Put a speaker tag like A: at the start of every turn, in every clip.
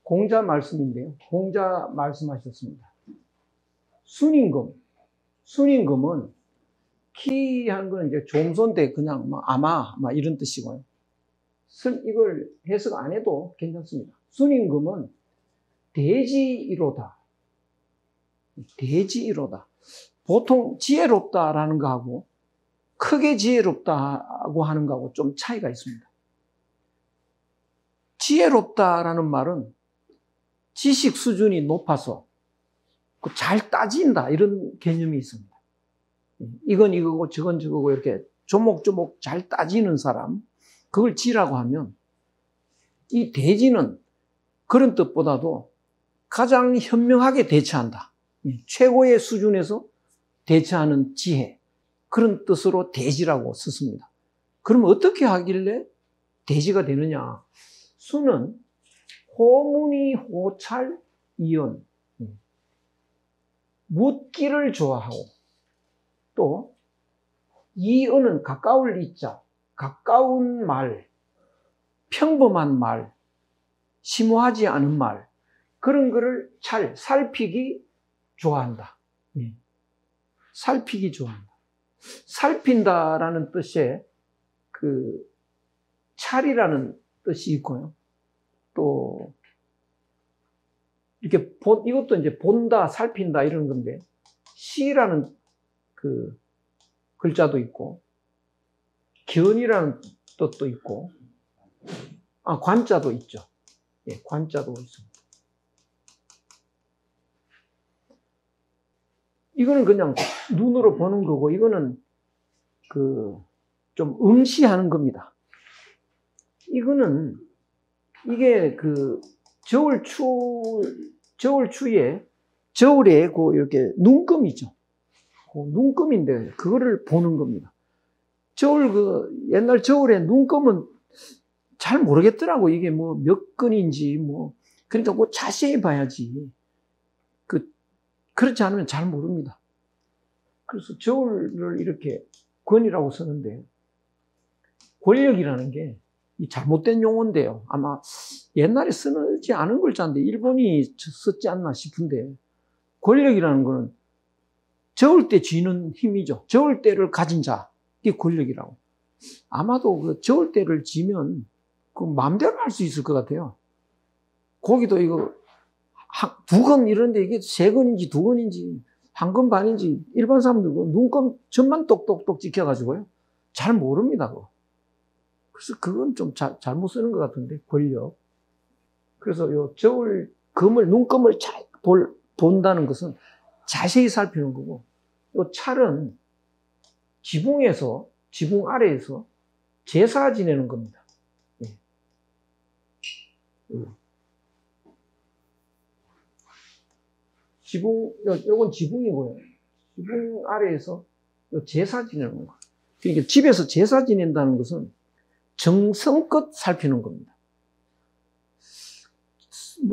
A: 공자 말씀인데요. 공자 말씀하셨습니다. 순임금. 순임금은 키한 거는 이제 좀손대 그냥 아마 이런 뜻이고요. 이걸 해석 안 해도 괜찮습니다. 순임금은 대지이로다. 대지이로다. 보통 지혜롭다라는 거하고 크게 지혜롭다고 하는 거하고 좀 차이가 있습니다. 지혜롭다라는 말은 지식 수준이 높아서 잘 따진다 이런 개념이 있습니다. 이건 이거고 저건 저거고 이렇게 조목조목 잘 따지는 사람, 그걸 지라고 하면, 이 대지는 그런 뜻보다도 가장 현명하게 대처한다. 최고의 수준에서 대처하는 지혜, 그런 뜻으로 대지라고 썼습니다. 그럼 어떻게 하길래 대지가 되느냐? 수는 호문이 호찰 이언, 묻기를 좋아하고, 또 이언은 가까울 이자, 가까운 말, 평범한 말, 심오하지 않은 말, 그런 거를 잘 살피기 좋아한다. 살피기 좋아한다. 살핀다라는 뜻에 찰이라는 뜻이 있고요. 또 이렇게 이것도 이제 본다, 살핀다 이런 건데, 시라는 글자도 있고, 견이라는 뜻도 있고, 관자도 있죠. 예, 관자도 있습니다. 이거는 그냥 눈으로 보는 거고, 이거는 좀 응시하는 겁니다. 이게 겨울에 이렇게 눈금이죠. 눈금인데, 그거를 보는 겁니다. 옛날 겨울에 눈금은 잘 모르겠더라고. 이게 몇 근인지, 그러니까 자세히 봐야지. 그렇지 않으면 잘 모릅니다. 그래서 저울을 이렇게 권이라고 쓰는데, 권력이라는 게 이 잘못된 용어인데요. 아마 옛날에 쓰지 않은 글자인데 일본이 썼지 않나 싶은데, 권력이라는 거는 저울 때 쥐는 힘이죠. 저울 때를 가진 자, 이게 권력이라고. 아마도 저울 때를 쥐면 마음대로 할 수 있을 것 같아요. 거기도 이거 2건 이런데 이게 3건인지 2건인지 1건 반인지 일반 사람들 눈금 점만 똑똑똑 찍혀가지고요. 잘 모릅니다. 그거. 그래서 그건 좀 잘못 쓰는 것 같은데, 권력. 그래서 눈금을 잘 본다는 것은 자세히 살피는 거고, 요 찰은 지붕 아래에서 제사 지내는 겁니다. 예. 요건 지붕이고요. 지붕 아래에서 제사 지내는 거. 그러니까 집에서 제사 지낸다는 것은 정성껏 살피는 겁니다.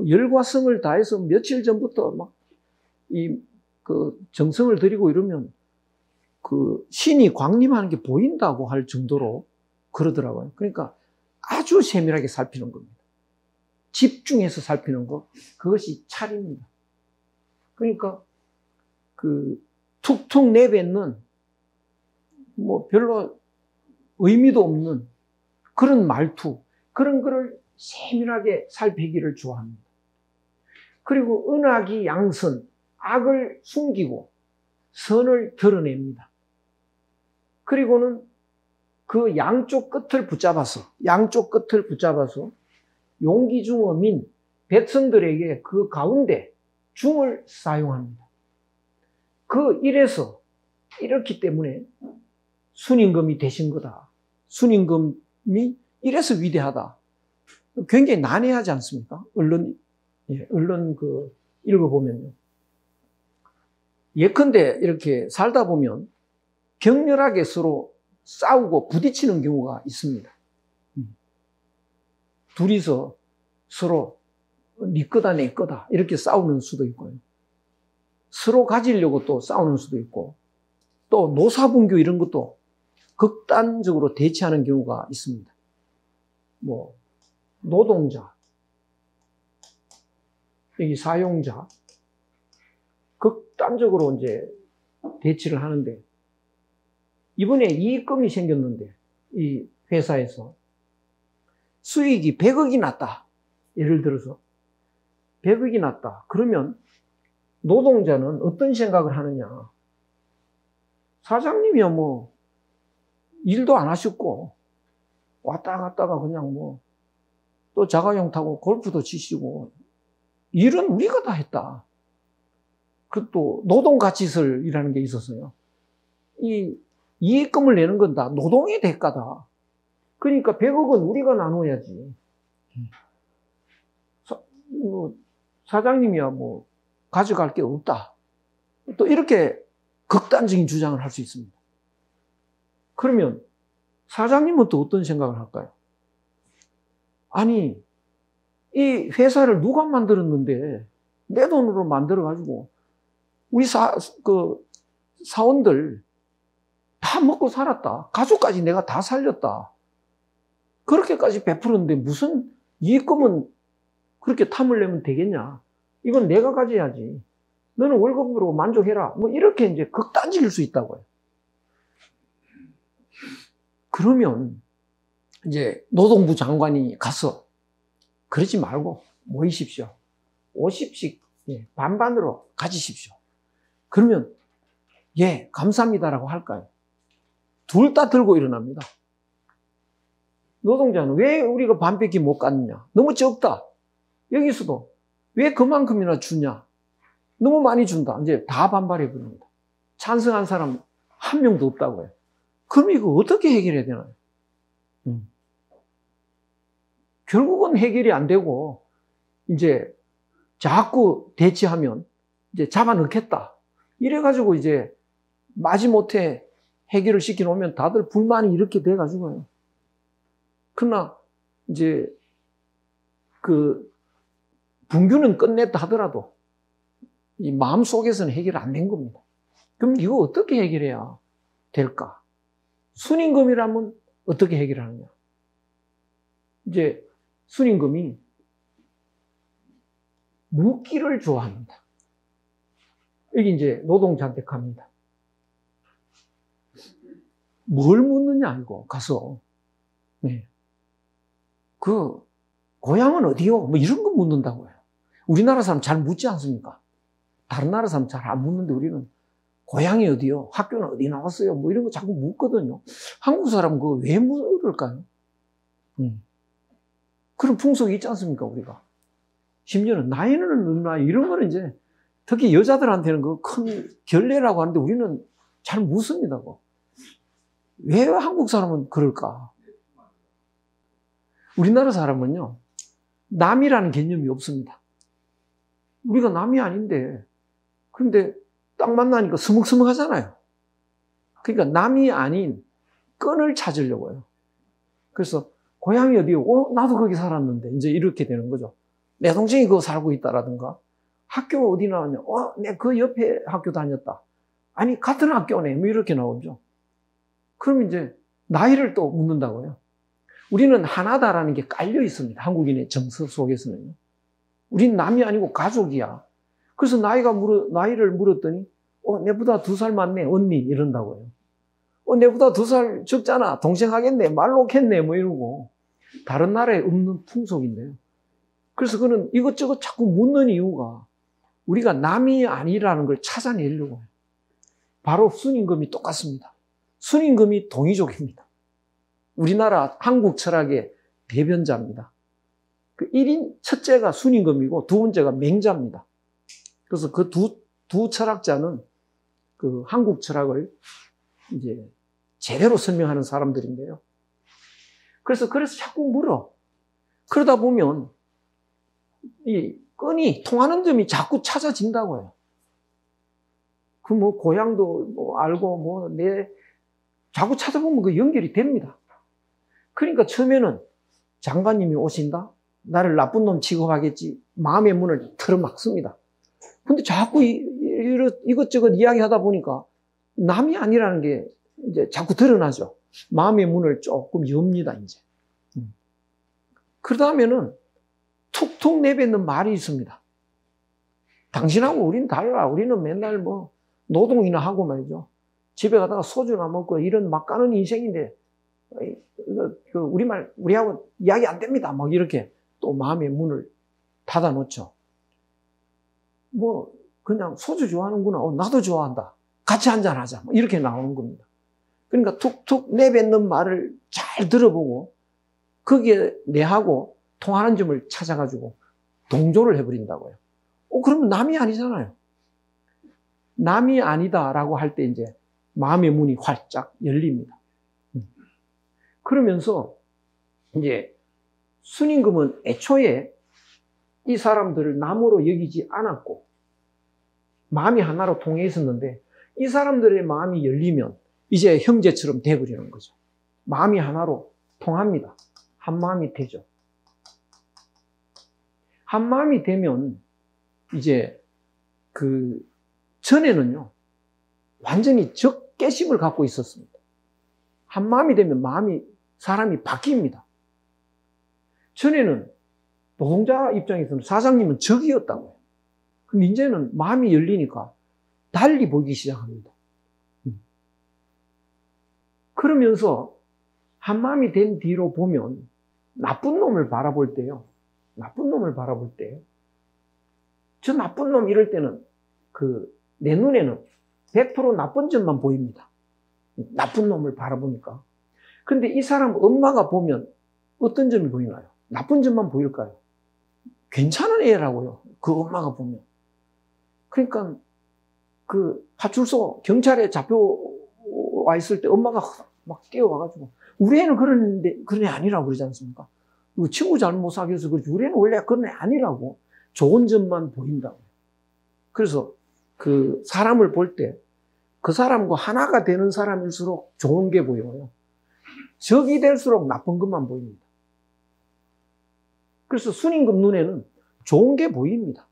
A: 열과 성을 다해서 며칠 전부터 정성을 들이고 이러면 신이 광림하는 게 보인다고 할 정도로 그러더라고요. 그러니까 아주 세밀하게 살피는 겁니다. 집중해서 살피는 거, 그것이 찰입니다. 그러니까 툭툭 내뱉는 별로 의미도 없는 그런 말투, 그런 거를 세밀하게 살피기를 좋아합니다. 그리고 은하기 양선, 악을 숨기고 선을 드러냅니다. 그리고는 그 양쪽 끝을 붙잡아서 용기중어민 백성들에게 그 가운데 중을 사용합니다. 이렇기 때문에 순임금이 되신 거다. 순임금이 이래서 위대하다. 굉장히 난해하지 않습니까? 언론 읽어보면요. 예컨대 이렇게 살다 보면 격렬하게 서로 싸우고 부딪히는 경우가 있습니다. 둘이서 서로 네 거다 내 거다 이렇게 싸우는 수도 있고요. 서로 가지려고 또 싸우는 수도 있고, 또 노사분규 이런 것도 극단적으로 대치하는 경우가 있습니다. 노동자, 여기 사용자, 극단적으로 이제 대치를 하는데, 이번에 이익금이 생겼는데, 이 회사에서 수익이 100억이 났다. 예를 들어서 100억이 났다. 그러면 노동자는 어떤 생각을 하느냐. 사장님이야 뭐 일도 안 하셨고 왔다 갔다가 그냥 뭐 또 자가용 타고 골프도 치시고 일은 우리가 다 했다. 그리고 또 노동가치설이라는 게 있었어요. 이 이익금을 내는 건 다 노동의 대가다. 그러니까 100억은 우리가 나눠야지. 사장님이야 뭐 가져갈 게 없다. 또 이렇게 극단적인 주장을 할 수 있습니다. 그러면 사장님은 또 어떤 생각을 할까요? 아니, 이 회사를 누가 만들었는데 내 돈으로 만들어가지고 우리 사원들 다 먹고 살았다. 가족까지 내가 다 살렸다. 그렇게까지 베풀었는데 무슨 이익금은 그렇게 탐을 내면 되겠냐? 이건 내가 가져야지. 너는 월급으로 만족해라. 뭐 이렇게 이제 극단적일 수 있다고요. 그러면 이제 노동부 장관이 가서 그러지 말고 모이십시오. 50씩 반반으로 가지십시오. 그러면 예, 감사합니다라고 할까요? 둘 다 들고 일어납니다. 노동자는 왜 우리가 반밖에 못 갔느냐? 너무 적다. 여기서도 왜 그만큼이나 주냐? 너무 많이 준다. 이제 다 반발해 버립니다. 찬성한 사람 한 명도 없다고요. 그럼 이거 어떻게 해결해야 되나요? 결국은 해결이 안 되고 이제 자꾸 대치하면 이제 잡아넣겠다. 이래가지고 이제 마지못해 해결을 시켜놓으면 다들 불만이 이렇게 돼가지고요. 그러나 이제 그 분규는 끝냈다 하더라도 이 마음속에서는 해결 안 된 겁니다. 그럼 이거 어떻게 해결해야 될까? 순임금이라면 어떻게 해결하느냐? 이제 순임금이 묻기를 좋아합니다. 여기 이제 노동자한테 갑니다. 뭘 묻느냐 이거 가서 네. 그 고향은 어디요? 뭐 이런 거 묻는다고요. 우리나라 사람 잘 묻지 않습니까? 다른 나라 사람 잘 안 묻는데 우리는 고향이 어디요? 학교는 어디 나왔어요? 뭐 이런 거 자꾸 묻거든요. 한국 사람은 그거 왜 물을까요? 그런 풍속이 있지 않습니까, 우리가? 심지어는 나이는 얼마 이런 거는 이제 특히 여자들한테는 그 큰 결례라고 하는데 우리는 잘 묻습니다. 그거. 왜 한국 사람은 그럴까? 우리나라 사람은요, 남이라는 개념이 없습니다. 우리가 남이 아닌데, 근데 딱 만나니까 스먹스먹 하잖아요. 그러니까 남이 아닌 끈을 찾으려고 해요. 그래서 고향이 어디요? 나도 거기 살았는데. 이제 이렇게 되는 거죠. 내 동생이 그거 살고 있다라든가, 학교 어디 나왔냐? 내 그 옆에 학교 다녔다. 아니, 같은 학교네. 뭐 이렇게 나오죠. 그럼 이제 나이를 또 묻는다고요. 우리는 하나다라는 게 깔려 있습니다. 한국인의 정서 속에서는요. 우린 남이 아니고 가족이야. 그래서 나이를 물었더니, 내보다 2살 많네, 언니, 이런다고요. 내보다 2살 적잖아, 동생 하겠네, 말 놓겠네, 뭐 이러고. 다른 나라에 없는 풍속인데요. 그래서 그는 이것저것 자꾸 묻는 이유가 우리가 남이 아니라는 걸 찾아내려고 해요. 바로 순임금이 똑같습니다. 순임금이 동이족입니다. 우리나라 한국 철학의 대변자입니다. 그 1인 첫째가 순임금이고 두 번째가 맹자입니다. 그래서 그 두 철학자는 그 한국 철학을 이제 제대로 설명하는 사람들인데요. 그래서 자꾸 물어. 그러다 보면 이 끈이 통하는 점이 자꾸 찾아진다고요. 그 뭐 고향도 뭐 알고 자꾸 찾아보면 그 연결이 됩니다. 그러니까 처음에는 장관님이 오신다? 나를 나쁜 놈 취급하겠지. 마음의 문을 틀어막습니다. 근데 자꾸 이것저것 이야기하다 보니까 남이 아니라는 게 이제 자꾸 드러나죠. 마음의 문을 조금 엽니다, 이제. 그러다 하면은 툭툭 내뱉는 말이 있습니다. 당신하고 우린 달라. 우리는 맨날 뭐 노동이나 하고 말이죠. 집에 가다가 소주나 먹고 이런 막 까는 인생인데 우리말 우리하고 이야기 안 됩니다. 막 이렇게 또 마음의 문을 닫아 놓죠. 뭐 그냥 소주 좋아하는구나. 나도 좋아한다. 같이 한잔하자. 뭐 이렇게 나오는 겁니다. 그러니까 툭툭 내뱉는 말을 잘 들어보고 거기에 내하고 통하는 점을 찾아가지고 동조를 해버린다고요. 그러면 남이 아니잖아요. 남이 아니다라고 할 때 이제 마음의 문이 활짝 열립니다. 그러면서 이제 순임금은 애초에 이 사람들을 남으로 여기지 않았고 마음이 하나로 통해 있었는데 이 사람들의 마음이 열리면 이제 형제처럼 돼버리는 거죠. 마음이 하나로 통합니다. 한 마음이 되죠. 한 마음이 되면 이제 전에는요 완전히 적개심을 갖고 있었습니다. 한 마음이 되면 사람이 바뀝니다. 전에는 노동자 입장에서는 사장님은 적이었다고요. 근데 이제는 마음이 열리니까 달리 보이기 시작합니다. 그러면서 한 마음이 된 뒤로 보면 나쁜 놈을 바라볼 때요. 나쁜 놈을 바라볼 때, 저 나쁜 놈 이럴 때는 내 눈에는 100% 나쁜 점만 보입니다. 나쁜 놈을 바라보니까. 근데 이 사람 엄마가 보면 어떤 점이 보이나요? 나쁜 점만 보일까요? 괜찮은 애라고요. 그 엄마가 보면. 그러니까 파출소 경찰에 잡혀와 있을 때 엄마가 막 뛰어와가지고 우리 애는 그런 애 아니라고 그러지 않습니까? 친구 잘못 사귀어서 그렇지 우리 애는 원래 그런 애 아니라고 좋은 점만 보인다고. 그래서 사람을 볼 때 그 사람과 하나가 되는 사람일수록 좋은 게 보여요. 적이 될수록 나쁜 것만 보입니다. 그래서 순임금 눈에는 좋은 게 보입니다.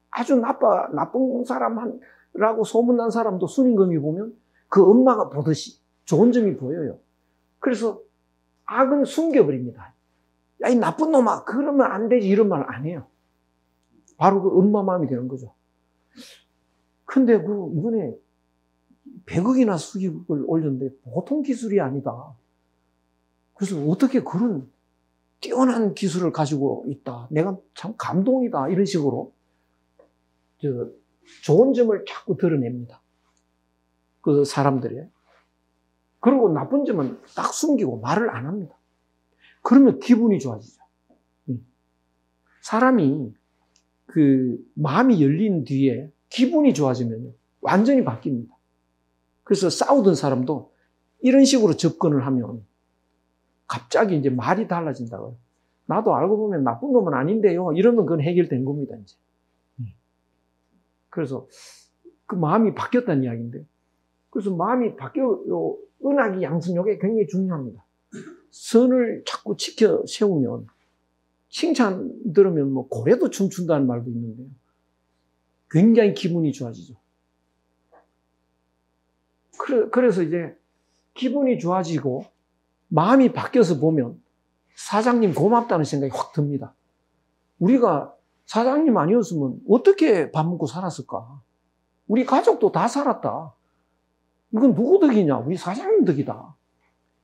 A: 아주 나쁜 사람이라고 소문난 사람도 순임금이 보면 그 엄마가 보듯이 좋은 점이 보여요. 그래서 악은 숨겨버립니다. 야, 이 나쁜 놈아, 그러면 안 되지. 이런 말 안 해요. 바로 그 엄마 마음이 되는 거죠. 근데 이번에 100억이나 수익을 올렸는데 보통 기술이 아니다. 그래서 어떻게 그런 뛰어난 기술을 가지고 있다. 내가 참 감동이다. 이런 식으로 좋은 점을 자꾸 드러냅니다. 그 사람들이. 그리고 나쁜 점은 딱 숨기고 말을 안 합니다. 그러면 기분이 좋아지죠. 사람이 마음이 열린 뒤에 기분이 좋아지면 완전히 바뀝니다. 그래서 싸우던 사람도 이런 식으로 접근을 하면 갑자기 이제 말이 달라진다고요. 나도 알고 보면 나쁜 놈은 아닌데요. 이러면 그건 해결된 겁니다, 이제. 그래서 그 마음이 바뀌었다는 이야기인데. 그래서 마음이 바뀌어요. 은하기 양승욕이 굉장히 중요합니다. 선을 자꾸 지켜 세우면 칭찬 들으면 고래도 춤춘다는 말도 있는데요. 굉장히 기분이 좋아지죠. 그래서 이제 기분이 좋아지고 마음이 바뀌어서 보면 사장님 고맙다는 생각이 확 듭니다. 우리가 사장님 아니었으면 어떻게 밥 먹고 살았을까? 우리 가족도 다 살았다. 이건 누구 덕이냐? 우리 사장님 덕이다.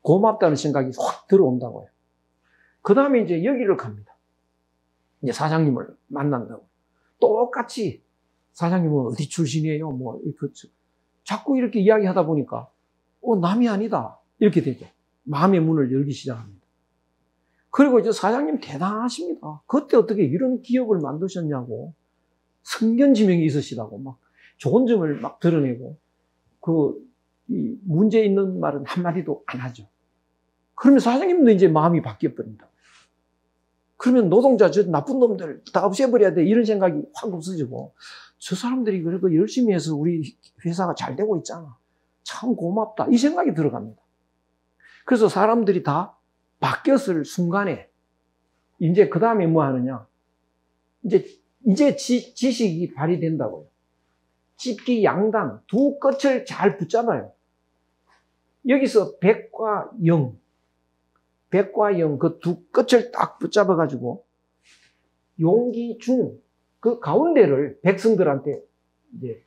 A: 고맙다는 생각이 확 들어온다고요. 그 다음에 이제 여기를 갑니다. 이제 사장님을 만난다고. 똑같이 사장님은 어디 출신이에요? 자꾸 이렇게 이야기하다 보니까 남이 아니다. 이렇게 되죠. 마음의 문을 열기 시작합니다. 그리고 이제 사장님 대단하십니다. 그때 어떻게 이런 기업을 만드셨냐고. 성견지명이 있으시다고 막 좋은 점을 막 드러내고 이 문제 있는 말은 한마디도 안 하죠. 그러면 사장님도 이제 마음이 바뀌어버린다. 그러면 노동자, 저 나쁜 놈들 다 없애버려야 돼. 이런 생각이 확 없어지고, 저 사람들이 그래도 열심히 해서 우리 회사가 잘 되고 있잖아. 참 고맙다. 이 생각이 들어갑니다. 그래서 사람들이 다 바뀌었을 순간에, 이제 그 다음에 뭐 하느냐. 이제 지식이 발휘된다고요. 집기 양단, 두 끝을 잘 붙잡아요. 여기서 백과 영 그 두 끝을 딱 붙잡아가지고 용기 중 그 가운데를 백성들한테 이제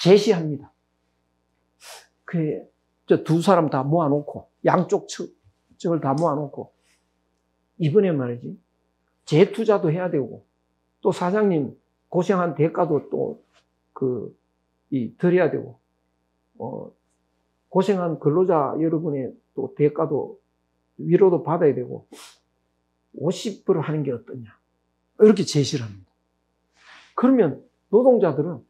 A: 제시합니다. 그, 저 두 사람 다 모아놓고, 양쪽 측을 다 모아놓고, 이번에 말이지, 재투자도 해야 되고, 또 사장님 고생한 대가도 또, 드려야 되고, 고생한 근로자 여러분의 또 대가도, 위로도 받아야 되고, 50불을 하는 게 어떠냐. 이렇게 제시를 합니다. 그러면 노동자들은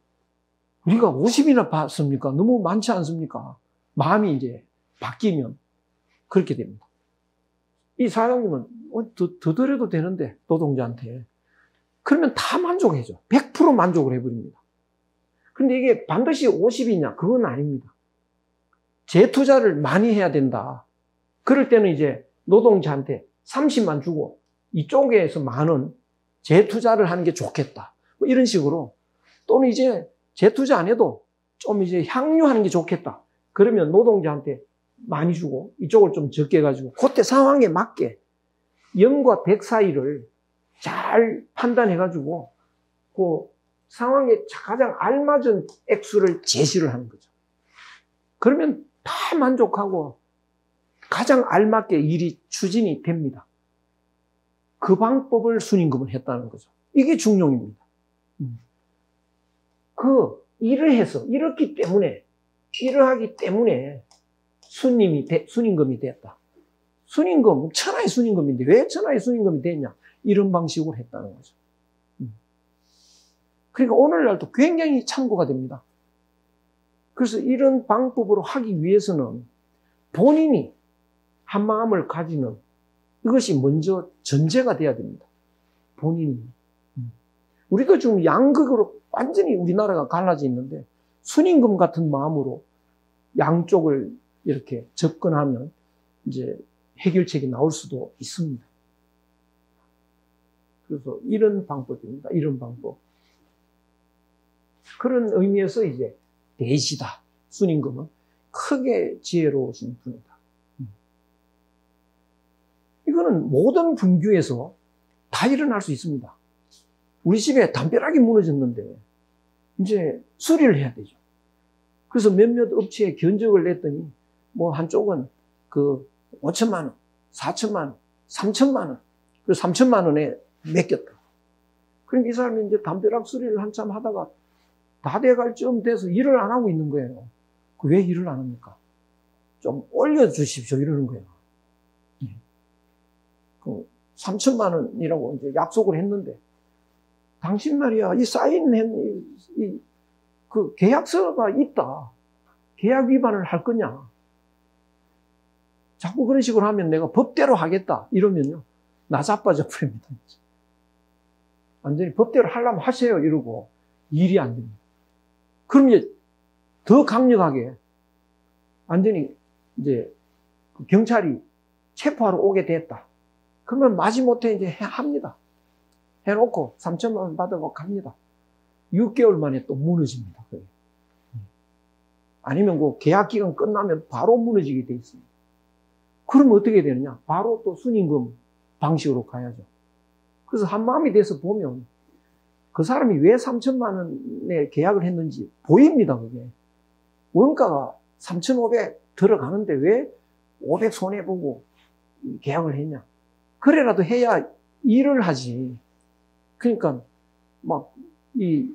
A: 우리가 50이나 받습니까? 너무 많지 않습니까? 마음이 이제 바뀌면 그렇게 됩니다. 이 사장님은 더 드려도 되는데 노동자한테 그러면 다 만족해줘. 100% 만족을 해버립니다. 그런데 이게 반드시 50이냐? 그건 아닙니다. 재투자를 많이 해야 된다. 그럴 때는 이제 노동자한테 30만 주고 이쪽에서 많은 재투자를 하는 게 좋겠다. 뭐 이런 식으로 또는 이제 재투자 안 해도 좀 이제 향유하는 게 좋겠다. 그러면 노동자한테 많이 주고 이쪽을 좀 적게 해가지고 그때 상황에 맞게 0과 100 사이를 잘 판단해가지고 그 상황에 가장 알맞은 액수를 제시를 하는 거죠. 그러면 다 만족하고 가장 알맞게 일이 추진이 됩니다. 그 방법을 순임금을 했다는 거죠. 이게 중용입니다. 그 일을 해서 이렇기 때문에 일을 하기 때문에 순임금이 됐다. 순임금 천하의 순임금인데 왜 천하의 순임금이 됐냐? 이런 방식으로 했다는 거죠. 그러니까 오늘날도 굉장히 참고가 됩니다. 그래서 이런 방법으로 하기 위해서는 본인이 한 마음을 가지는 이것이 먼저 전제가 돼야 됩니다. 본인이. 우리도 지금 양극으로 완전히 우리나라가 갈라져 있는데 순임금 같은 마음으로 양쪽을 이렇게 접근하면 이제 해결책이 나올 수도 있습니다. 그래서 이런 방법입니다. 이런 방법. 그런 의미에서 이제 대시다. 순임금은 크게 지혜로우신 분이다. 이거는 모든 분규에서 다 일어날 수 있습니다. 우리 집에 담벼락이 무너졌는데 이제 수리를 해야 되죠. 그래서 몇몇 업체에 견적을 냈더니 뭐 한쪽은 5천만 원, 4천만 원, 3천만 원, 그래서 3천만 원에 맡겼다. 그러니까 이 사람이 이제 담벼락 수리를 한참 하다가 다 돼갈 쯤 돼서 일을 안 하고 있는 거예요. 왜 일을 안 합니까? 좀 올려주십시오 이러는 거예요. 3천만 원이라고 이제 약속을 했는데 당신 말이야 이 사인한 그 계약서가 있다. 계약 위반을 할 거냐? 자꾸 그런 식으로 하면 내가 법대로 하겠다 이러면요 나 자빠져 버립니다. 완전히 법대로 하려면 하세요 이러고 일이 안 됩니다. 그럼 이제 더 강력하게 완전히 이제 경찰이 체포하러 오게 됐다. 그러면 마지못해 이제 합니다. 해놓고 3천만 원 받아고 갑니다. 6개월 만에 또 무너집니다. 아니면 그 계약 기간 끝나면 바로 무너지게 돼 있습니다. 그럼 어떻게 되느냐? 바로 또 순임금 방식으로 가야죠. 그래서 한 마음이 돼서 보면 그 사람이 왜 3천만 원에 계약을 했는지 보입니다. 그게 원가가 3,500 들어가는데 왜 500 손해보고 계약을 했냐? 그래라도 해야 일을 하지. 그러니까 막 이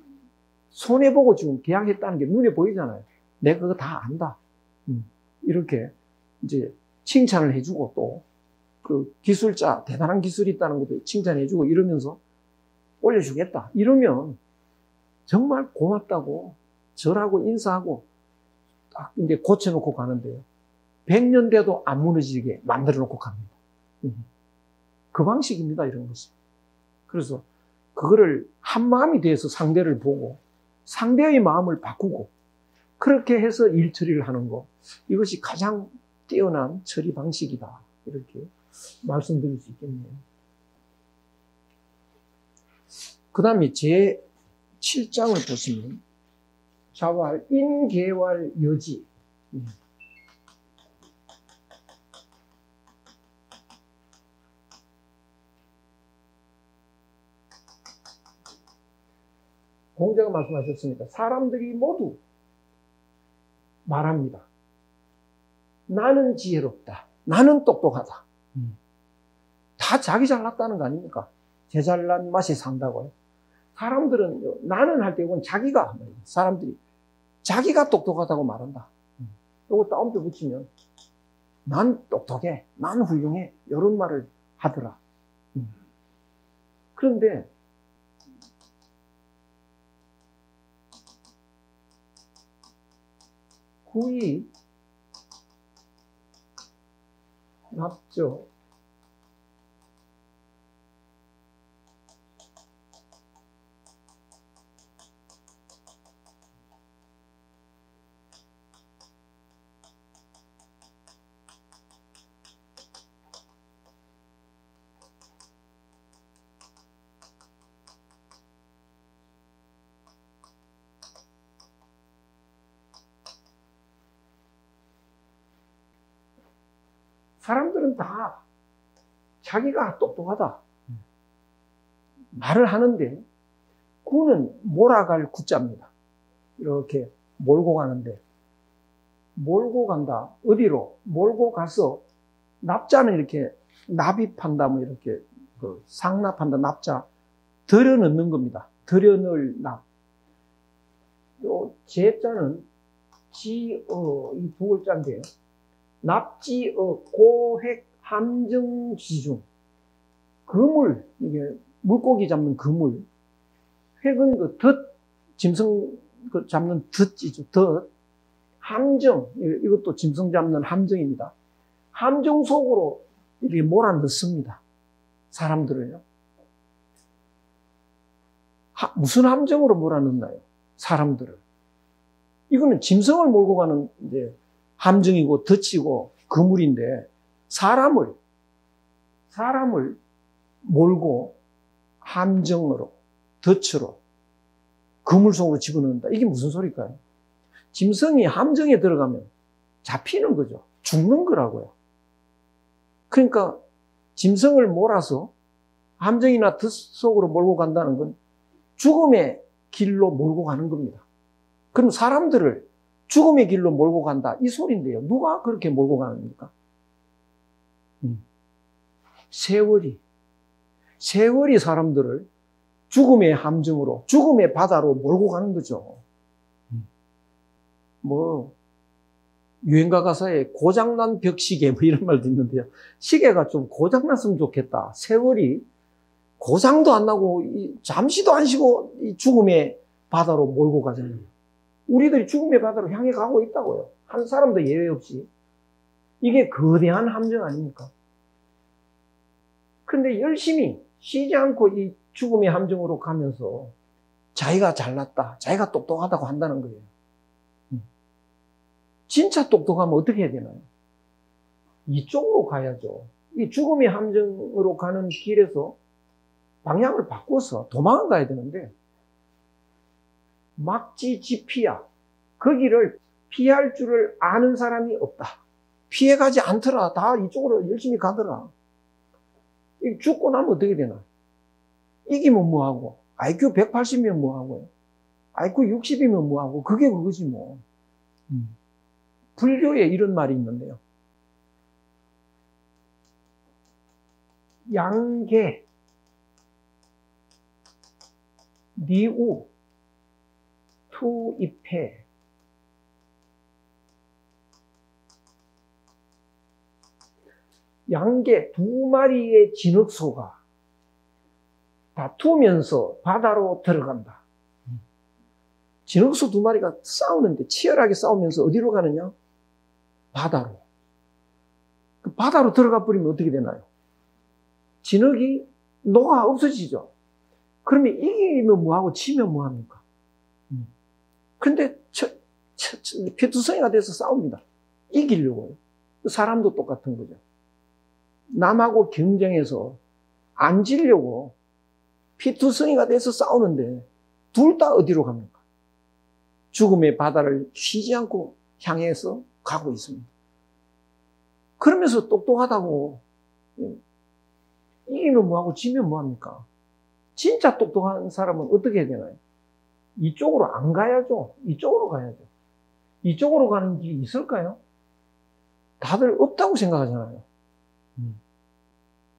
A: 손해보고 지금 계약했다는 게 눈에 보이잖아요. 내가 그거 다 안다. 이렇게 이제 칭찬을 해주고 또 그 기술자 대단한 기술이 있다는 것도 칭찬해주고 이러면서 올려주겠다. 이러면 정말 고맙다고 절하고 인사하고 딱 이제 고쳐놓고 가는데요. 100년 돼도 안 무너지게 만들어 놓고 갑니다. 그 방식입니다. 이런 것은. 그래서 그거를 한 마음이 돼서 상대를 보고 상대의 마음을 바꾸고 그렇게 해서 일 처리를 하는 거 이것이 가장 뛰어난 처리 방식이다. 이렇게 말씀드릴 수 있겠네요. 그 다음에 제 7장을 보시면 자왈 인계왈 여지 공자가 말씀하셨습니다. 사람들이 모두 말합니다. 나는 지혜롭다. 나는 똑똑하다. 다 자기 잘났다는 거 아닙니까? 제 잘난 맛이 산다고요. 사람들은 나는 할 때 이건 자기가, 사람들이 자기가 똑똑하다고 말한다. 이거 따옴표 붙이면 난 똑똑해, 난 훌륭해, 이런 말을 하더라. 그런데 구이 납죠. 사람들은 다 자기가 똑똑하다 말을 하는데 구는 몰아갈 구자입니다. 이렇게 몰고 가는데 몰고 간다. 어디로? 몰고 가서 납자는 이렇게 납입한다. 뭐 이렇게 그 상납한다. 납자 들여 넣는 겁니다. 들여 넣을 납. 요 제자는 지어 이 두 글자인데요. 납지어 고획 함정지중 그물 이게 물고기 잡는 그물 획은 그 덫 짐승 그 잡는 덫이죠. 덫 함정 이것도 짐승 잡는 함정입니다. 함정 속으로 이렇게 몰아넣습니다. 사람들을요. 무슨 함정으로 몰아넣나요? 사람들을. 이거는 짐승을 몰고 가는 이제 함정이고 덫이고 그물인데 사람을 몰고 함정으로 덫으로 그물 속으로 집어넣는다. 이게 무슨 소리일까요? 짐승이 함정에 들어가면 잡히는 거죠. 죽는 거라고요. 그러니까 짐승을 몰아서 함정이나 덫 속으로 몰고 간다는 건 죽음의 길로 몰고 가는 겁니다. 그럼 사람들을 죽음의 길로 몰고 간다. 이 소리인데요. 누가 그렇게 몰고 가는 겁니까? 세월이 사람들을 죽음의 함정으로, 죽음의 바다로 몰고 가는 거죠. 뭐, 유행가 가사에 고장난 벽시계 뭐 이런 말도 있는데요. 시계가 좀 고장났으면 좋겠다. 세월이 고장도 안 나고, 잠시도 안 쉬고 이 죽음의 바다로 몰고 가잖아요. 우리들이 죽음의 바다로 향해 가고 있다고요. 한 사람도 예외 없이. 이게 거대한 함정 아닙니까? 근데 열심히 쉬지 않고 이 죽음의 함정으로 가면서 자기가 잘났다, 자기가 똑똑하다고 한다는 거예요. 진짜 똑똑하면 어떻게 해야 되나요? 이쪽으로 가야죠. 이 죽음의 함정으로 가는 길에서 방향을 바꿔서 도망을 가야 되는데 막지지피야. 그 길을 피할 줄을 아는 사람이 없다. 피해가지 않더라. 다 이쪽으로 열심히 가더라. 죽고 나면 어떻게 되나? 이기면 뭐하고? IQ 180이면 뭐하고요? IQ 60이면 뭐하고? 그게 그거지 뭐. 불교에 이런 말이 있는데요. 양계, 니우, 투입해. 양계 두 마리의 진흙소가 다투면서 바다로 들어간다. 진흙소 두 마리가 싸우는데 치열하게 싸우면서 어디로 가느냐? 바다로. 그 바다로 들어가 버리면 어떻게 되나요? 진흙이 녹아 없어지죠. 그러면 이기면 뭐하고 지면 뭐합니까? 근데 피투성이가 돼서 싸웁니다. 이기려고요. 사람도 똑같은 거죠. 남하고 경쟁해서 안 지려고 피투성이가 돼서 싸우는데 둘 다 어디로 갑니까? 죽음의 바다를 쉬지 않고 향해서 가고 있습니다. 그러면서 똑똑하다고 이기면 뭐하고 지면 뭐합니까? 진짜 똑똑한 사람은 어떻게 해야 되나요? 이쪽으로 안 가야죠. 이쪽으로 가야죠. 이쪽으로 가는 길이 있을까요? 다들 없다고 생각하잖아요.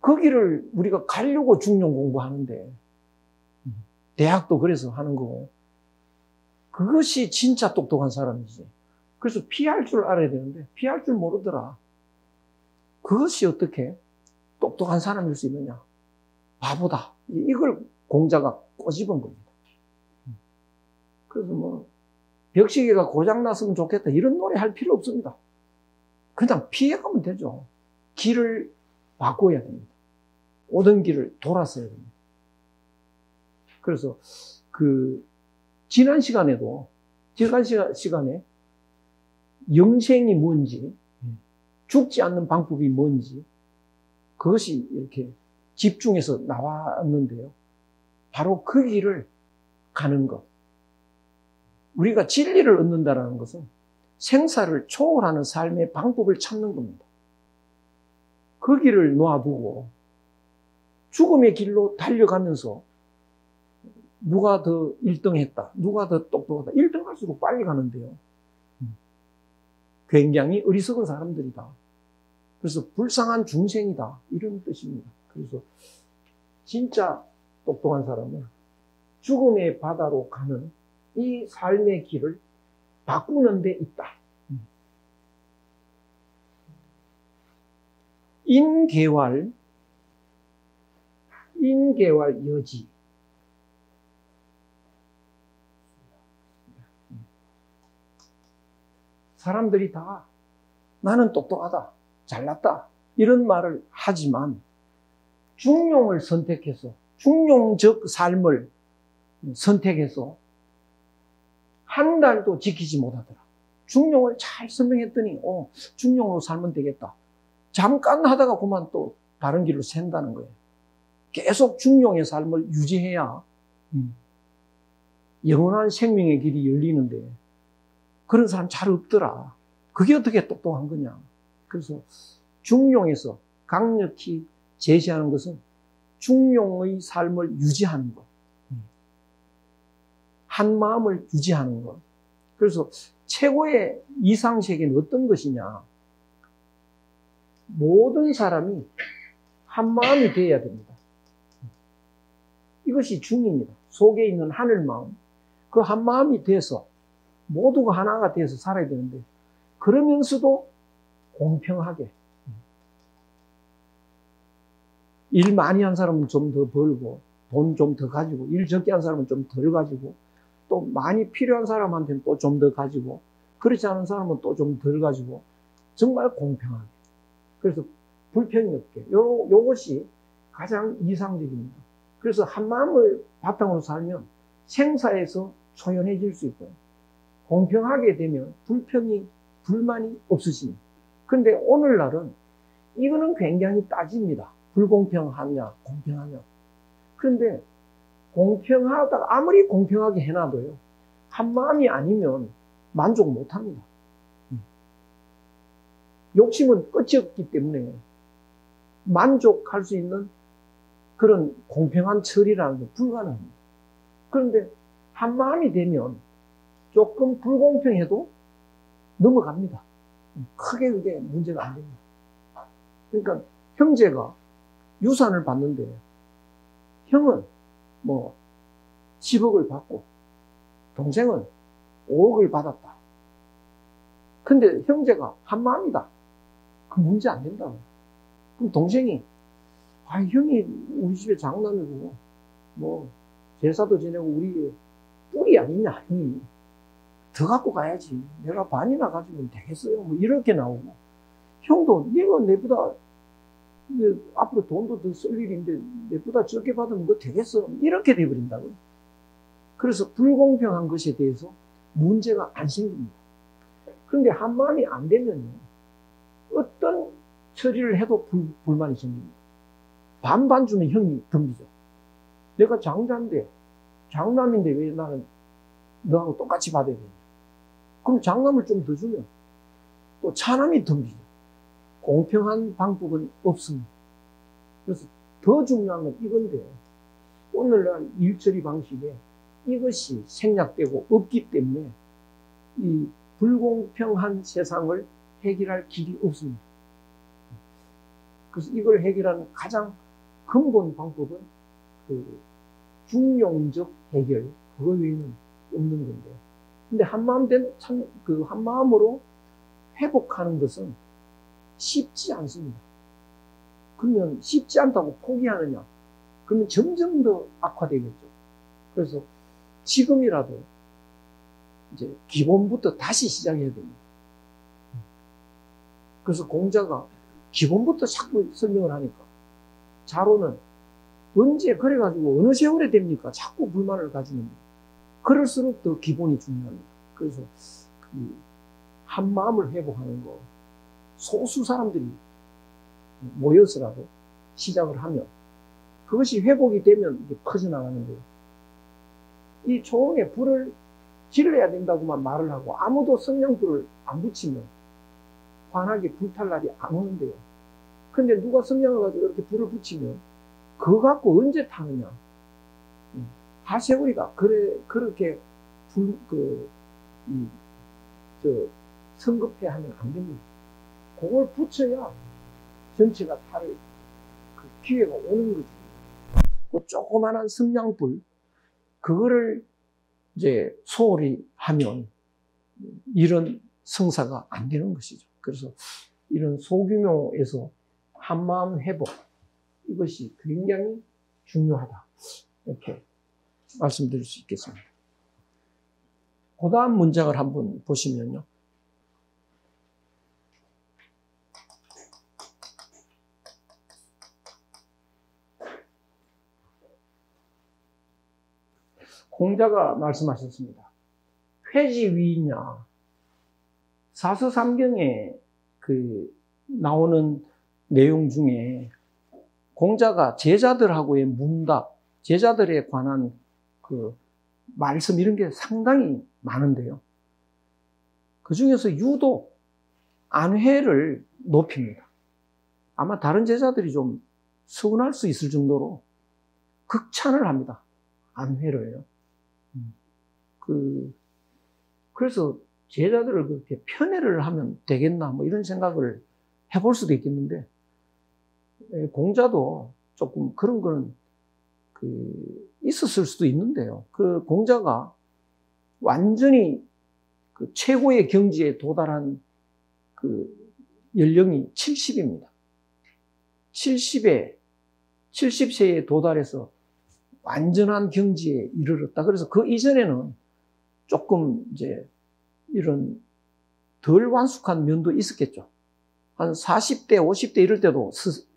A: 그 길을 우리가 가려고 중용 공부하는데, 대학도 그래서 하는 거고, 그것이 진짜 똑똑한 사람이지. 그래서 피할 줄 알아야 되는데, 피할 줄 모르더라. 그것이 어떻게 똑똑한 사람일 수 있느냐? 바보다. 이걸 공자가 꼬집은 겁니다. 그래서 뭐, 벽시계가 고장났으면 좋겠다. 이런 노래 할 필요 없습니다. 그냥 피해가면 되죠. 길을 바꿔야 됩니다. 오던 길을 돌았어야 됩니다. 그래서 지난 시간에 영생이 뭔지, 죽지 않는 방법이 뭔지, 그것이 이렇게 집중해서 나왔는데요. 바로 그 길을 가는 것. 우리가 진리를 얻는다는 것은 생사를 초월하는 삶의 방법을 찾는 겁니다. 그 길을 놓아두고 죽음의 길로 달려가면서 누가 더 1등했다, 누가 더 똑똑하다, 1등 할수록 빨리 가는데요. 굉장히 어리석은 사람들이다. 그래서 불쌍한 중생이다, 이런 뜻입니다. 그래서 진짜 똑똑한 사람은 죽음의 바다로 가는 이 삶의 길을 바꾸는 데 있다. 인계활 여지. 사람들이 다 나는 똑똑하다, 잘났다, 이런 말을 하지만 중용을 선택해서, 중용적 삶을 선택해서 한 달도 지키지 못하더라. 중용을 잘 설명했더니 중용으로 살면 되겠다. 잠깐 하다가 그만 또 다른 길로 샌다는 거예요. 계속 중용의 삶을 유지해야 영원한 생명의 길이 열리는데 그런 사람 잘 없더라. 그게 어떻게 똑똑한 거냐. 그래서 중용에서 강력히 제시하는 것은 중용의 삶을 유지하는 것, 한 마음을 유지하는 것. 그래서 최고의 이상세계는 어떤 것이냐. 모든 사람이 한 마음이 되어야 됩니다. 이것이 중입니다. 속에 있는 하늘 마음, 그 한 마음이 돼서 모두가 하나가 돼서 살아야 되는데, 그러면서도 공평하게, 일 많이 한 사람은 좀 더 벌고 돈 좀 더 가지고, 일 적게 한 사람은 좀 덜 가지고, 또 많이 필요한 사람한테는 또 좀 더 가지고, 그렇지 않은 사람은 또 좀 덜 가지고, 정말 공평하게. 그래서 불평이 없게. 요것이 가장 이상적입니다. 그래서 한 마음을 바탕으로 살면 생사에서 초연해질 수 있고요. 공평하게 되면 불만이 없으십니다. 그런데 오늘날은 이거는 굉장히 따집니다. 불공평하냐, 공평하냐. 그런데 공평하다가 아무리 공평하게 해놔도요, 한 마음이 아니면 만족 못합니다. 욕심은 끝이 없기 때문에 만족할 수 있는 그런 공평한 처리라는 게 불가능합니다. 그런데 한 마음이 되면 조금 불공평해도 넘어갑니다. 크게 그게 문제가 안 됩니다. 그러니까 형제가 유산을 받는데 형은 뭐 10억을 받고 동생은 5억을 받았다. 근데 형제가 한 마음이다. 그 문제 안 된다고. 그럼 동생이 형이 우리 집에 장남이고 뭐 제사도 지내고 우리 뿔이 아니냐, 형이 더 갖고 가야지, 내가 반이나 가지면 되겠어요, 뭐 이렇게 나오고, 형도 내가 내보다 앞으로 돈도 더 쓸 일인데 내보다 적게 받으면 그거 되겠어, 이렇게 돼버린다고요. 그래서 불공평한 것에 대해서 문제가 안 생깁니다. 그런데 한 마음이 안 되면요, 어떤 처리를 해도 불만이 생깁니다. 반반 주면 형이 덤비죠. 내가 장자인데, 장남인데 왜 나는 너하고 똑같이 받아야 되냐. 그럼 장남을 좀 더 주면 또 차남이 덤비죠. 공평한 방법은 없습니다. 그래서 더 중요한 건 이건데, 오늘날 일처리 방식에 이것이 생략되고 없기 때문에 이 불공평한 세상을 해결할 길이 없습니다. 그래서 이걸 해결하는 가장 근본 방법은 그 중용적 해결, 그거 외에는 없는 건데요. 근데 한마음으로 회복하는 것은 쉽지 않습니다. 그러면 쉽지 않다고 포기하느냐? 그러면 점점 더 악화되겠죠. 그래서 지금이라도 이제 기본부터 다시 시작해야 됩니다. 그래서 공자가 기본부터 자꾸 설명을 하니까 자로는 언제 그래가지고 어느 세월에 됩니까? 자꾸 불만을 가지는 거예요. 그럴수록 더 기본이 중요합니다. 그래서 한 마음을 회복하는 거 소수 사람들이 모여서라도 시작을 하면 그것이 회복이 되면 이게 퍼져나가는데요. 이 초원에 불을 질러야 된다고만 말을 하고 아무도 성냥불을 안 붙이면 환하게 불탈 날이 안 오는데요. 근데 누가 성냥을 가지고 이렇게 불을 붙이면 그거 갖고 언제 타느냐? 하세우리가 그렇게 성급해 하면 안 됩니다. 그걸 붙여야 전체가 탈 그 기회가 오는 거지. 그 조그만한 성냥불, 그거를 이제 소홀히 하면 이런 성사가 안 되는 것이죠. 그래서 이런 소규모에서 한마음 회복, 이것이 굉장히 중요하다. 이렇게 말씀드릴 수 있겠습니다. 그 다음 문장을 한번 보시면요. 공자가 말씀하셨습니다. 회지위냐. 사서삼경에 나오는 내용 중에 공자가 제자들하고의 문답, 제자들에 관한 말씀 이런 게 상당히 많은데요. 그 중에서 유독 안회를 높입니다. 아마 다른 제자들이 좀 서운할 수 있을 정도로 극찬을 합니다. 안회를요. 그래서 제자들을 그렇게 편애를 하면 되겠나, 뭐 이런 생각을 해볼 수도 있겠는데, 공자도 조금 그런 거는 있었을 수도 있는데요. 공자가 완전히 최고의 경지에 도달한 연령이 70입니다. 70세에 도달해서 완전한 경지에 이르렀다. 그래서 그 이전에는 조금 이제 이런 덜 완숙한 면도 있었겠죠. 한 40대, 50대 이럴 때도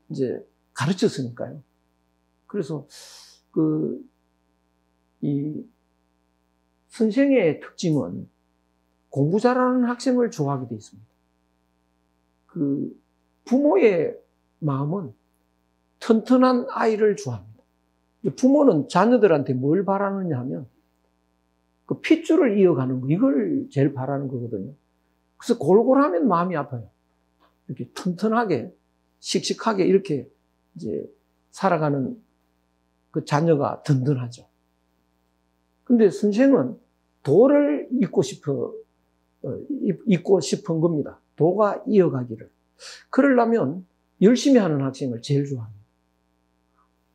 A: 이제 가르쳤으니까요. 그래서 이 선생의 특징은 공부 잘하는 학생을 좋아하게 되어 있습니다. 부모의 마음은 튼튼한 아이를 좋아합니다. 부모는 자녀들한테 뭘 바라느냐 하면 핏줄을 이어가는 거, 이걸 제일 바라는 거거든요. 그래서 골골하면 마음이 아파요. 이렇게 튼튼하게, 씩씩하게 이렇게 이제 살아가는 그 자녀가 든든하죠. 근데 선생은 도를 잇고 싶은 겁니다. 도가 이어가기를. 그러려면 열심히 하는 학생을 제일 좋아합니다.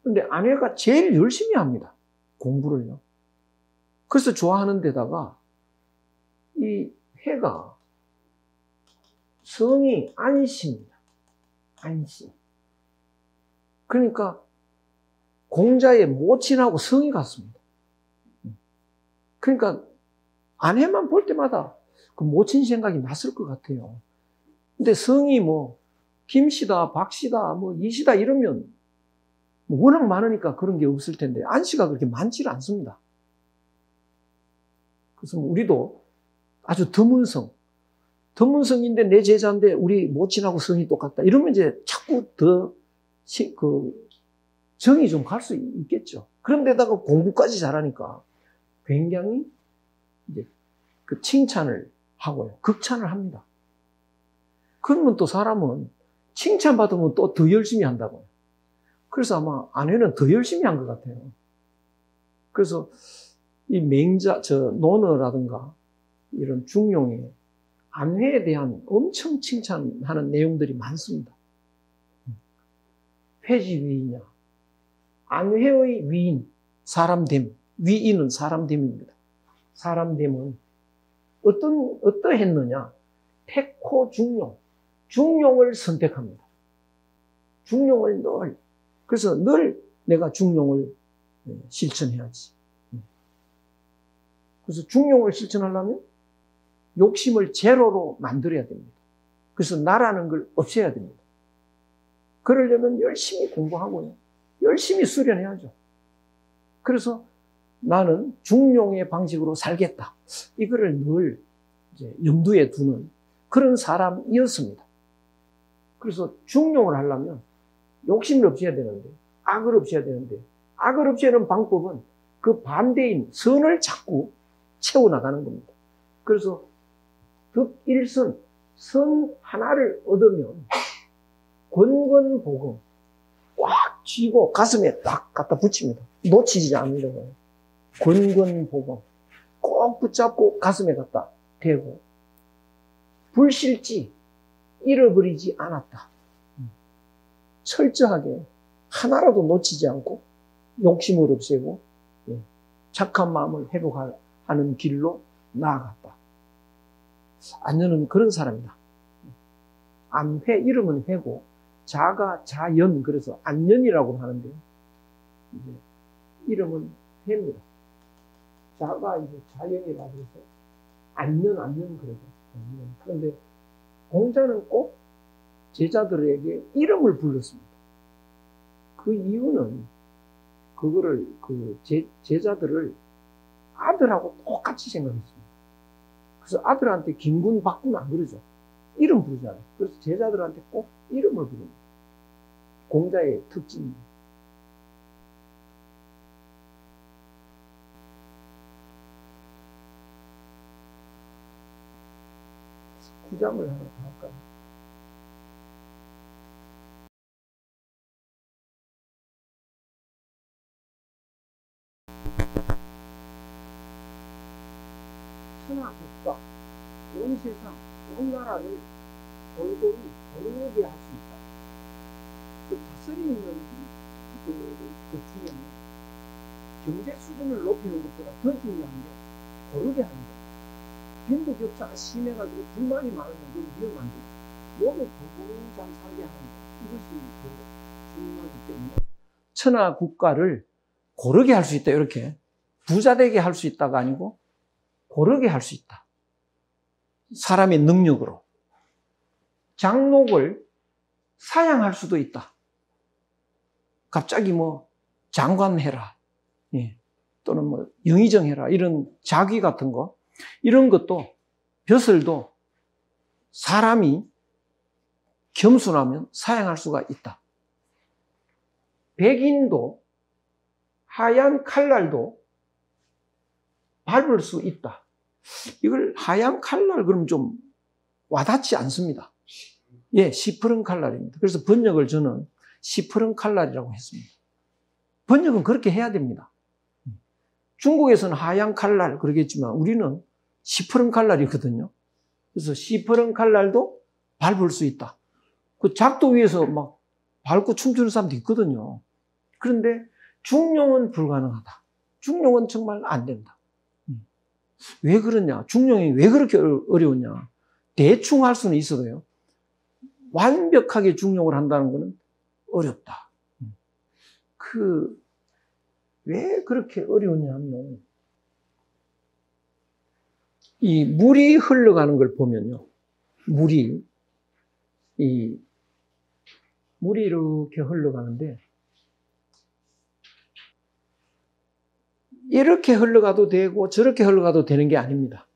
A: 근데 아내가 제일 열심히 합니다. 공부를요. 그래서 좋아하는 데다가 이 해가 성이 안시입니다. 안시. 그러니까 공자의 모친하고 성이 같습니다. 그러니까 아내만 볼 때마다 그 모친 생각이 났을 것 같아요. 근데 성이 뭐 김씨다, 박씨다, 뭐 이씨다 이러면 워낙 많으니까 그런 게 없을 텐데 안씨가 그렇게 많지는 않습니다. 그래서 우리도 아주 드문 성인데 내 제자인데 우리 모친하고 성이 똑같다. 이러면 이제 자꾸 더 정이 좀 갈 수 있겠죠. 그런데다가 공부까지 잘하니까 굉장히 이제 칭찬을 하고요. 극찬을 합니다. 그러면 또 사람은 칭찬받으면 또 더 열심히 한다고요. 그래서 아마 아내는 더 열심히 한 것 같아요. 그래서 이 논어라든가 이런 중용의 안회에 대한 엄청 칭찬하는 내용들이 많습니다. 회지위이냐, 안회의 위인, 사람됨, 위인은 사람됨입니다. 사람됨은 어떠했느냐? 택호 중용, 중용을 선택합니다. 중용을 그래서 늘 내가 중용을 실천해야지. 그래서 중용을 실천하려면 욕심을 제로로 만들어야 됩니다. 그래서 나라는 걸 없애야 됩니다. 그러려면 열심히 공부하고요. 열심히 수련해야죠. 그래서 나는 중용의 방식으로 살겠다. 이거를 늘 이제 염두에 두는 그런 사람이었습니다. 그래서 중용을 하려면 욕심을 없애야 되는데, 악을 없애야 되는데, 악을 없애는 방법은 그 반대인 선을 자꾸 채워나가는 겁니다. 그래서 득일선, 선 하나를 얻으면 권권복음 꽉 쥐고 가슴에 딱 갖다 붙입니다. 놓치지 않으려고. 권권복음 꼭 붙잡고 가슴에 갖다 대고 불실지 잃어버리지 않았다. 철저하게 하나라도 놓치지 않고 욕심을 없애고 착한 마음을 회복하는 길로 나아갔다. 안년은 그런 사람이다. 안회, 이름은 회고 자가 자연, 그래서 안년이라고 하는데요. 이름은 회입니다. 자가 이제 자연이라고 해서 안년 그러죠. 그런데 공자는 꼭 제자들에게 이름을 불렀습니다. 그 이유는 그거를 제자들을 아들하고 똑같이 생각했습니다. 그래서 아들한테 김군 박군 안 그러죠. 이름 부르잖아요. 그래서 제자들한테 꼭 이름을 부릅니다. 공자의 특징입니다. 구장을 하나 더 할까요? 천하 국가, 온 세상, 온 나라를 골고루 거르게 할 수 있다. 그 다스리는 그 중에 경제 수준을 높이는 것보다 더 중요한 게 거르게 하는 것. 빈부격차가 심해가지고 불만이 많으면 그건 위험한 거. 모두 고루 잘 살게 하는 것. 이것이 더 중요하기 때문에 천하 국가를 고르게 할 수 있다. 이렇게 부자되게 할 수 있다가 아니고 고르게 할 수 있다. 사람의 능력으로. 장록을 사양할 수도 있다. 갑자기 뭐 장관해라. 예. 또는 뭐 영의정해라. 이런 자귀 같은 거. 이런 것도 벼슬도 사람이 겸손하면 사양할 수가 있다. 백인도 하얀 칼날도 밟을 수 있다. 이걸 하얀 칼날 그러면 좀 와닿지 않습니다. 예, 시퍼런 칼날입니다. 그래서 번역을 저는 시퍼런 칼날이라고 했습니다. 번역은 그렇게 해야 됩니다. 중국에서는 하얀 칼날 그러겠지만 우리는 시퍼런 칼날이거든요. 그래서 시퍼런 칼날도 밟을 수 있다. 그 작도 위에서 막 밟고 춤추는 사람도 있거든요. 그런데 중용은 불가능하다. 중용은 정말 안 된다. 왜 그러냐? 중용이 왜 그렇게 어려웠냐? 대충 할 수는 있어도요. 완벽하게 중용을 한다는 것은 어렵다. 왜 그렇게 어려웠냐 하면, 이 물이 흘러가는 걸 보면요. 물이 이렇게 흘러가는데, 이렇게 흘러가도 되고 저렇게 흘러가도 되는 게 아닙니다.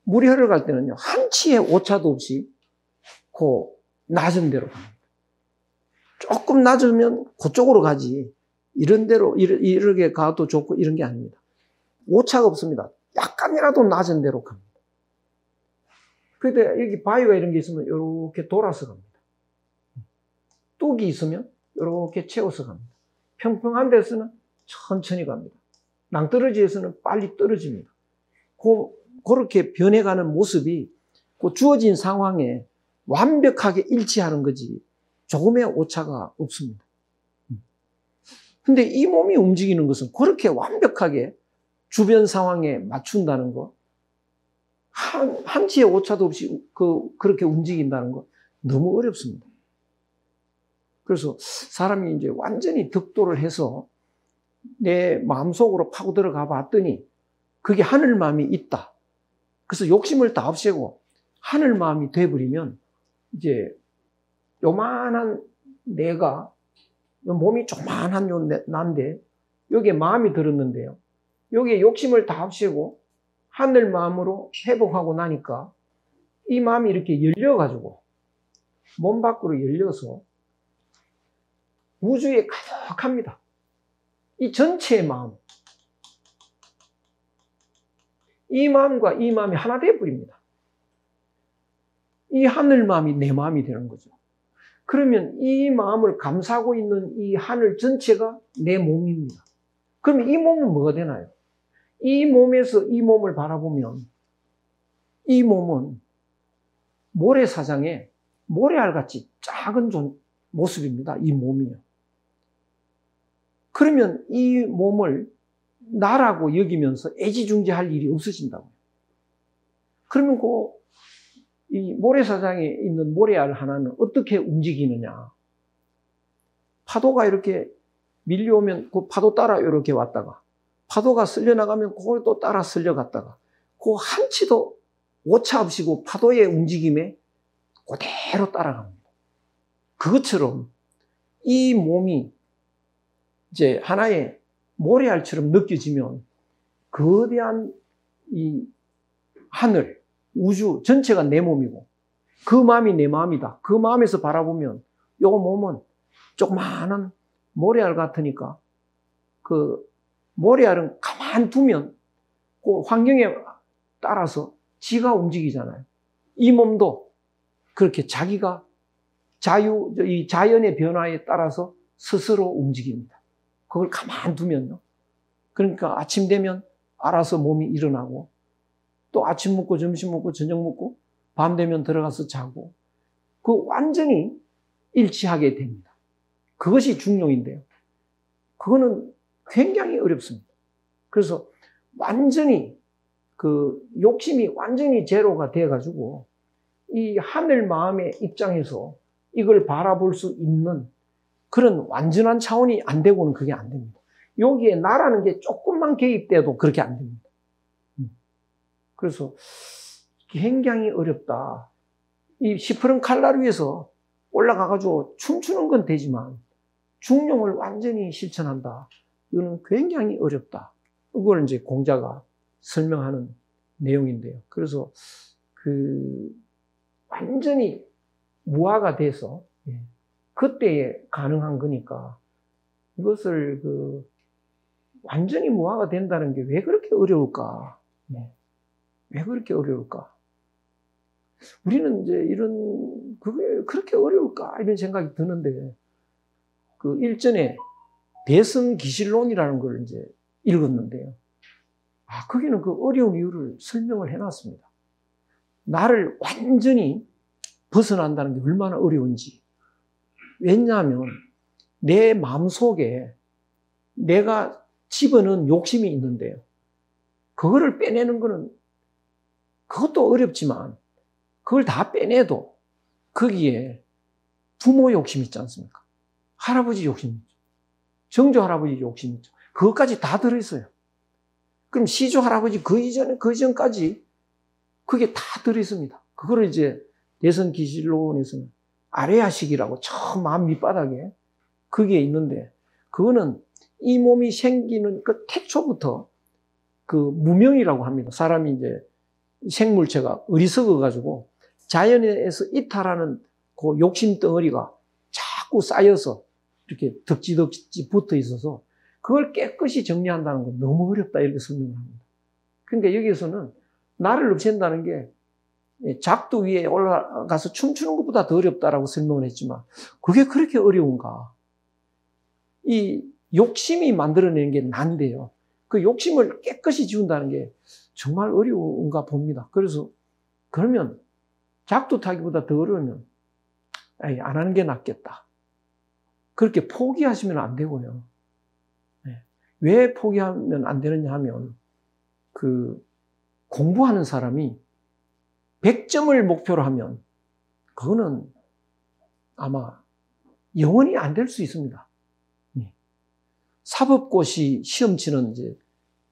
A: 물이 흘러갈 때는요, 한치의 오차도 없이 그 낮은 데로 갑니다. 조금 낮으면 그쪽으로 가지. 이런 데로 이렇게 가도 좋고 이런 게 아닙니다. 오차가 없습니다. 약간이라도 낮은 데로 갑니다. 그런데 여기 바위가 이런 게 있으면 이렇게 돌아서 갑니다. 뚝이 있으면 이렇게 채워서 갑니다. 평평한 데서는 천천히 갑니다. 낭떠러지에서는 빨리 떨어집니다. 그렇게 변해가는 모습이 그 주어진 상황에 완벽하게 일치하는 거지 조금의 오차가 없습니다. 근데 이 몸이 움직이는 것은 그렇게 완벽하게 주변 상황에 맞춘다는 거, 한치의 오차도 없이 그렇게 움직인다는 거 너무 어렵습니다. 그래서 사람이 이제 완전히 득도를 해서 내 마음속으로 파고 들어가 봤더니 그게 하늘 마음이 있다. 그래서 욕심을 다 없애고 하늘 마음이 돼버리면 이제 요만한 내가 몸이 조만한 난데 여기에 마음이 들었는데요. 여기에 욕심을 다 없애고 하늘 마음으로 회복하고 나니까 이 마음이 이렇게 열려가지고 몸 밖으로 열려서 우주에 가득합니다. 이 전체의 마음. 이 마음과 이 마음이 하나 되어버립니다. 이 하늘 마음이 내 마음이 되는 거죠. 그러면 이 마음을 감싸고 있는 이 하늘 전체가 내 몸입니다. 그러면 이 몸은 뭐가 되나요? 이 몸에서 이 몸을 바라보면 이 몸은 모래사장에 모래알같이 작은 모습입니다. 이 몸이요. 그러면 이 몸을 나라고 여기면서 애지중지할 일이 없어진다고요. 그러면 이 모래사장에 있는 모래알 하나는 어떻게 움직이느냐. 파도가 이렇게 밀려오면 그 파도 따라 이렇게 왔다가 파도가 쓸려나가면 그걸 또 따라 쓸려갔다가 그 한치도 오차 없이 그 파도의 움직임에 그대로 따라갑니다. 그것처럼 이 몸이 이제 하나의 모래알처럼 느껴지면 거대한 이 하늘, 우주 전체가 내 몸이고 그 마음이 내 마음이다. 그 마음에서 바라보면 이 몸은 조그마한 모래알 같으니까 그 모래알은 가만 두면 그 환경에 따라서 지가 움직이잖아요. 이 몸도 그렇게 자기가 이 자연의 변화에 따라서 스스로 움직입니다. 그걸 가만 두면요. 그러니까 아침 되면 알아서 몸이 일어나고 또 아침 먹고 점심 먹고 저녁 먹고 밤 되면 들어가서 자고 그 완전히 일치하게 됩니다. 그것이 중용인데요. 그거는 굉장히 어렵습니다. 그래서 완전히 그 욕심이 완전히 제로가 돼가지고 이 하늘 마음의 입장에서 이걸 바라볼 수 있는 그런 완전한 차원이 안 되고는 그게 안 됩니다. 여기에 나라는 게 조금만 개입돼도 그렇게 안 됩니다. 그래서 굉장히 어렵다. 이 시퍼런 칼날 위에서 올라가가지고 춤추는 건 되지만 중용을 완전히 실천한다. 이거는 굉장히 어렵다. 그걸 이제 공자가 설명하는 내용인데요. 그래서 완전히 무아가 돼서 그때에 가능한 거니까 이것을 완전히 무아가 된다는 게 왜 그렇게 어려울까? 왜 그렇게 어려울까? 우리는 이제 그게 그렇게 어려울까? 이런 생각이 드는데, 일전에 대승기실론이라는 걸 이제 읽었는데요. 거기는 그 어려운 이유를 설명을 해놨습니다. 나를 완전히 벗어난다는 게 얼마나 어려운지. 왜냐하면 내 마음속에 내가 집어넣은 욕심이 있는데요. 그거를 빼내는 거는 그것도 어렵지만 그걸 다 빼내도 거기에 부모 욕심 있지 않습니까? 할아버지 욕심 있죠. 정조 할아버지 욕심 있죠. 그것까지 다 들어있어요. 그럼 시조 할아버지 그 이전까지 그게 다 들어있습니다. 그거를 이제 대승기실론에서는 아레아식이라고 저 마음 밑바닥에 그게 있는데 그거는 이 몸이 생기는 그 태초부터 무명이라고 합니다. 사람이 이제 생물체가 어리석어가지고 자연에서 이탈하는 그 욕심 덩어리가 자꾸 쌓여서 이렇게 덕지덕지 붙어 있어서 그걸 깨끗이 정리한다는 건 너무 어렵다 이렇게 설명을 합니다. 그러니까 여기에서는 나를 없앤다는 게 작두 위에 올라가서 춤추는 것보다 더 어렵다라고 설명을 했지만 그게 그렇게 어려운가? 이 욕심이 만들어내는 게 난데요. 그 욕심을 깨끗이 지운다는 게 정말 어려운가 봅니다. 그래서 그러면 작두 타기보다 더 어려우면 안 하는 게 낫겠다. 그렇게 포기하시면 안 되고요. 왜 포기하면 안 되느냐 하면 그 공부하는 사람이 100점을 목표로 하면 그거는 아마 영원히 안 될 수 있습니다. 사법고시 시험 치는 이제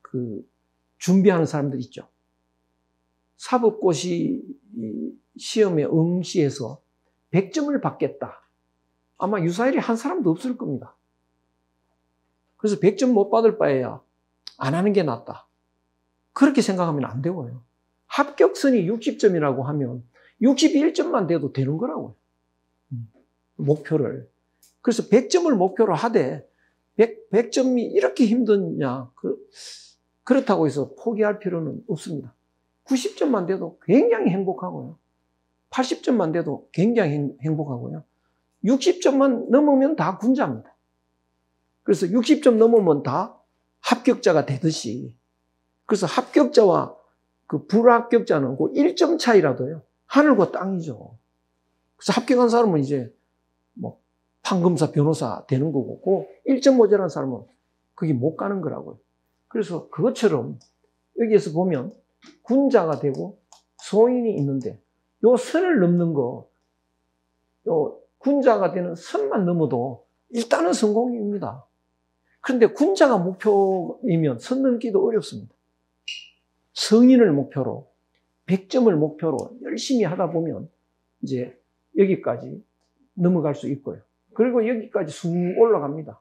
A: 그 준비하는 사람들 있죠. 사법고시 시험에 응시해서 100점을 받겠다. 아마 유사일이 한 사람도 없을 겁니다. 그래서 100점 못 받을 바에야 안 하는 게 낫다. 그렇게 생각하면 안 되고요. 합격선이 60점이라고 하면 61점만 돼도 되는 거라고요. 목표를. 그래서 100점을 목표로 하되 100점이 이렇게 힘드냐. 그렇다고 해서 포기할 필요는 없습니다. 90점만 돼도 굉장히 행복하고요. 80점만 돼도 굉장히 행복하고요. 60점만 넘으면 다 군자입니다. 그래서 60점 넘으면 다 합격자가 되듯이. 그래서 합격자와 그 불합격자는 그 1점 차이라도요. 하늘과 땅이죠. 그래서 합격한 사람은 이제 뭐 판검사, 변호사 되는 거고, 그 1점 모자란 사람은 거기 못 가는 거라고요. 그래서 그것처럼 여기에서 보면 군자가 되고 소인이 있는데 요 선을 넘는 거, 요 군자가 되는 선만 넘어도 일단은 성공입니다. 그런데 군자가 목표이면 선 넘기도 어렵습니다. 성인을 목표로 100점을 목표로 열심히 하다 보면 이제 여기까지 넘어갈 수 있고요. 그리고 여기까지 쑥 올라갑니다.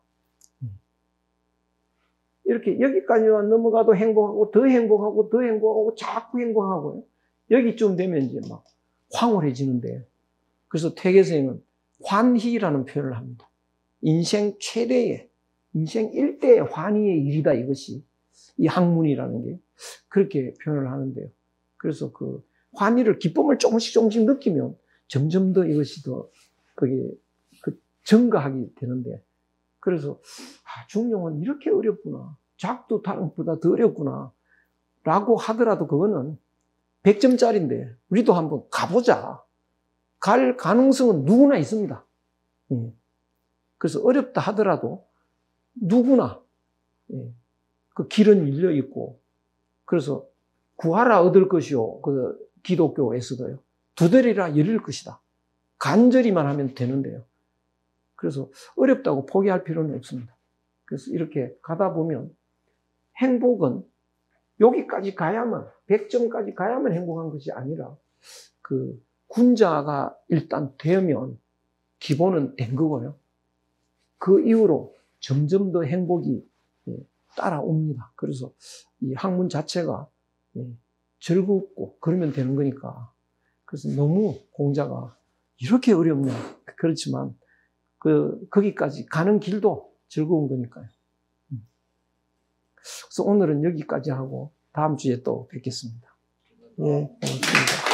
A: 이렇게 여기까지만 넘어가도 행복하고 더 행복하고 더 행복하고 자꾸 행복하고요. 여기쯤 되면 이제 막 황홀해지는데, 그래서 퇴계선생은 환희라는 표현을 합니다. 인생 최대의, 인생 일대의 환희의 일이다, 이것이. 이 학문이라는 게 그렇게 표현을 하는데요. 그래서 그 환희를, 기쁨을 조금씩 느끼면 점점 더 이것이 더 그게 증가하게 되는데, 그래서 중용은 이렇게 어렵구나, 작두 타기보다 더 어렵구나 라고 하더라도 그거는 100점짜리인데 우리도 한번 가보자. 갈 가능성은 누구나 있습니다. 그래서 어렵다 하더라도 누구나 그 길은 열려 있고, 그래서 구하라 얻을 것이요, 그 기독교에서도요, 두드리라 열릴 것이다. 간절히만 하면 되는데요. 그래서 어렵다고 포기할 필요는 없습니다. 그래서 이렇게 가다 보면 행복은 여기까지 가야만, 100점까지 가야만 행복한 것이 아니라 그 군자가 일단 되면 기본은 된 거고요. 그 이후로 점점 더 행복이 따라옵니다. 그래서 이 학문 자체가 즐겁고 그러면 되는 거니까. 그래서 너무 공자가 이렇게 어렵냐. 그렇지만 거기까지 가는 길도 즐거운 거니까요. 그래서 오늘은 여기까지 하고 다음 주에 또 뵙겠습니다. 예, 고맙습니다.